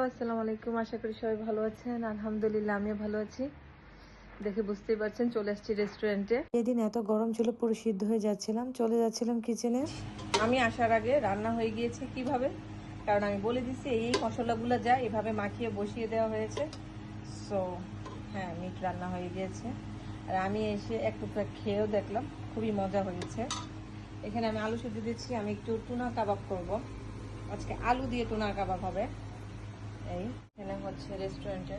আসসালামু আলাইকুম। আশা করি সবাই ভালো আছেন। আলহামদুলিল্লাহ আমিও ভালো আছি। দেখে বুঝতেই পারছেন চলে আসছি রেস্টুরেন্টে। এদিন এত গরম ছিল পুরো সিদ্ধ হয়ে যাচ্ছিলাম, চলে যাচ্ছিলাম কিচেনে। আমি আসার আগে রান্না হয়ে গিয়েছে কিভাবে, কারণ আমি বলে দিচ্ছি এই মশলাগুলো যা এভাবে মাখিয়ে বসিয়ে দেওয়া হয়েছে। সো হ্যাঁ, মিট রান্না হয়ে গিয়েছে। আর আমি এসে এক টুকরা খেয়েও দেখলাম, খুবই মজা হয়েছে। এখানে আমি আলু সিদ্ধ দিচ্ছি। আমি একটু টুনা কাবাব করব আজকে, আলু দিয়ে টুনা কাবাব হবে। এই এখানে হচ্ছে রেস্টুরেন্টে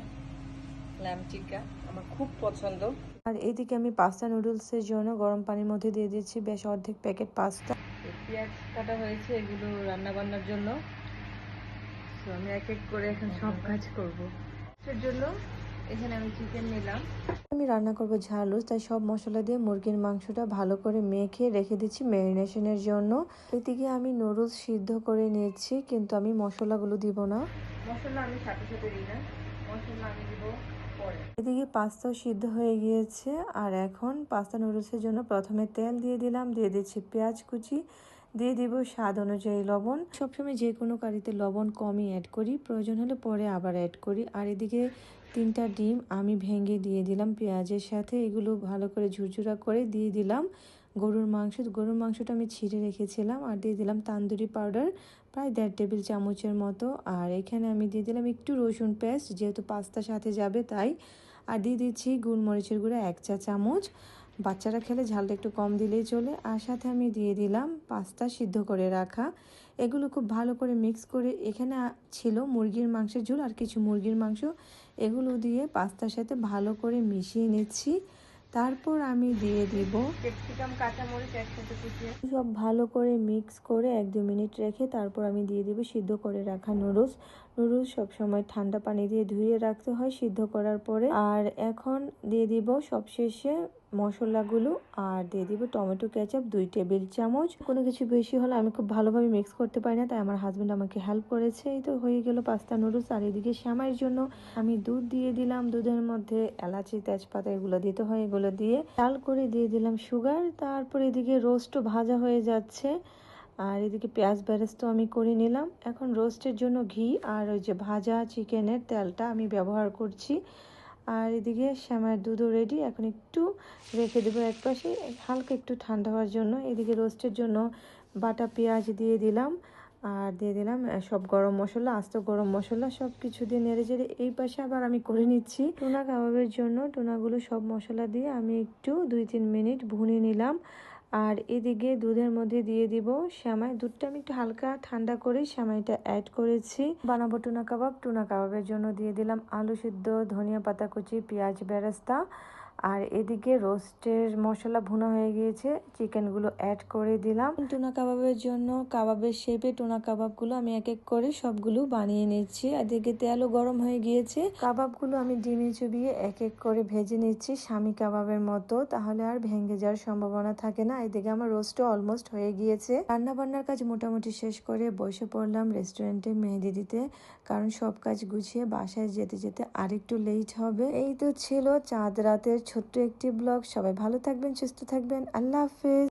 ল্যাম্ব টিক্কা, আমার খুব পছন্দ। আর এদিকে আমি পাস্তা নুডলসের জন্য গরম পানির মধ্যে দিয়ে দিচ্ছি বেশ অর্ধেক প্যাকেট পাস্তা। পেঁয়াজ কাটা হয়েছে এগুলো রান্না বান্নার জন্য। তো আমি এক এক করে এখন সব কাজ করব। এর জন্য এখানে আমি চিকেন নিলাম। আমি রান্না করব ঝালু, তাই সব মশলা দিয়ে মুরগির মাংসটা ভালো করে মেখে রেখে দিচ্ছি ম্যারিনেশনের জন্য। এদিকে আমি নুডলস সিদ্ধ করে নিয়েছি, কিন্তু আমি মশলাগুলো দিব না। মশলা আমি সাথে সাথে দিই না, মশলা আমি দিব পরে। এদিকে পাস্তাও সিদ্ধ হয়ে গিয়েছে। আর এখন পাস্তা নুডলসের জন্য প্রথমে তেল দিয়ে দিলাম, দিয়ে দিচ্ছি পেঁয়াজ কুচি, দিয়ে দিব স্বাদ অনুযায়ী লবণ। সবসময় যে কোনো কারিতে লবণ কমই অ্যাড করি, প্রয়োজন হলে পরে আবার অ্যাড করি। আর এদিকে 3টা ডিম আমি ভেঙে দিয়ে দিলাম পেঁয়াজের সাথে। এগুলো ভালো করে ঝুরঝুরা করে দিয়ে দিলাম গরুর মাংসটা আমি ছিঁড়ে রেখেছিলাম। আর দিয়ে দিলাম তান্দুরি পাউডার প্রায় 1.5 টেবিল চামচের মতো। আর এখানে আমি দিয়ে দিলাম একটু রসুন পেস্ট, যেহেতু পাস্তার সাথে যাবে তাই। আর দিয়ে দিচ্ছি গোলমরিচের গুঁড়া 1 চা চামচ। বাচ্চারা খেলে ঝালটা একটু কম দিলেই চলে। আর সাথে আমি দিয়ে দিলাম পাস্তা সিদ্ধ করে রাখা। এগুলো খুব ভালো করে মিক্স করে, এখানে ছিল মুরগির মাংসের ঝোল আর কিছু মুরগির মাংস, এগুলো দিয়ে পাস্তার সাথে ভালো করে মিশিয়ে নিচ্ছি। তারপর আমি দিয়ে দিব ক্যাপসিকাম, কাঁচামরিচ একসাথে কুচিয়ে সব ভালো করে মিক্স করে 1-2 মিনিট রেখে তারপর আমি দিয়ে দিব সিদ্ধ করে রাখা নুডলস। সবসময় ঠান্ডা পানি দিয়ে ধুয়ে রাখতে হয় সিদ্ধ করার পরে। আর এখন দিয়ে দিব সবশেষে মশলাগুলো, আর দিয়ে দিব টমেটো কেচাপ 2 টেবিল চামচ। কোনো কিছু বেশি হলে আমি খুব ভালোভাবে মিক্স করতে পারি না, তাই আমার হাজবেন্ড আমাকে হেল্প করেছে। এই তো হয়ে গেল পাস্তা নুডলস। আর এদিকে শ্যামাইয়ের জন্য আমি দুধ দিয়ে দিলাম, দুধের মধ্যে এলাচি তেজপাতা এগুলো দিতে হয়, এগুলো দিয়ে চাল করে দিয়ে দিলাম সুগার। তারপর এদিকে রোস্টও ভাজা হয়ে যাচ্ছে। আর এদিকে পেঁয়াজ বেরেস্তা আমি করে নিলাম। এখন রোস্টের জন্য ঘি আর ওই যে ভাজা চিকেনের তেলটা আমি ব্যবহার করছি। আর এদিকে শ্যামার দুধও রেডি, এখন একটু রেখে দেবো একপাশে হালকা একটু ঠান্ডা হওয়ার জন্য। এদিকে রোস্টের জন্য বাটা পেঁয়াজ দিয়ে দিলাম, আর দিয়ে দিলাম সব গরম মশলা, আস্ত গরম মশলা সব কিছু দিয়ে নেড়ে চেড়ে এই পাশে আবার আমি করে নিচ্ছি টুনা কাবাবের জন্য। টুনাগুলো সব মশলা দিয়ে আমি একটু 2-3 মিনিট ভুনে নিলাম। আর এদিকে দুধের মধ্যে দিয়ে দিব সেমাই। দুধটা আমি একটু হালকা ঠান্ডা করে সেমাইটা অ্যাড করেছি। বানাবো টুনা কাবাব। টুনা কাবাবের জন্য দিয়ে দিলাম আলু সিদ্ধ, ধনিয়া পাতা কুচি, পেঁয়াজ বেরেস্তা। আর এদিকে রোস্টের মশলা ভুনা হয়ে গিয়েছে, চিকেনগুলো অ্যাড করে দিলাম। টুনা কাবাবের জন্য কাবাবের শেপে টুনা কাবাবগুলো আমি এক এক করে সবগুলো বানিয়ে নিচ্ছি। এদিকে তেলও গরম হয়ে গিয়েছে, কাবাবগুলো আমি ডিমে চুবিয়ে এক এক করে ভেজে নিচ্ছি স্বামী কাবাবের মতো, তাহলে আর ভেঙে যাওয়ার সম্ভাবনা থাকে না। এদিকে আমার রোস্টও অলমোস্ট হয়ে গিয়েছে। রান্না বান্নার কাজ মোটামুটি শেষ করে বসে পড়লাম রেস্টুরেন্টে মেহেদি দিতে, কারণ সব কাজ গুছিয়ে বাসায় যেতে যেতে আরেকটু লেট হবে। এই তো ছিল চাঁদ রাতের ছোট্ট একটি ব্লগ। সবাই ভালো থাকবেন, সুস্থ থাকবেন। আল্লাহ হাফেজ।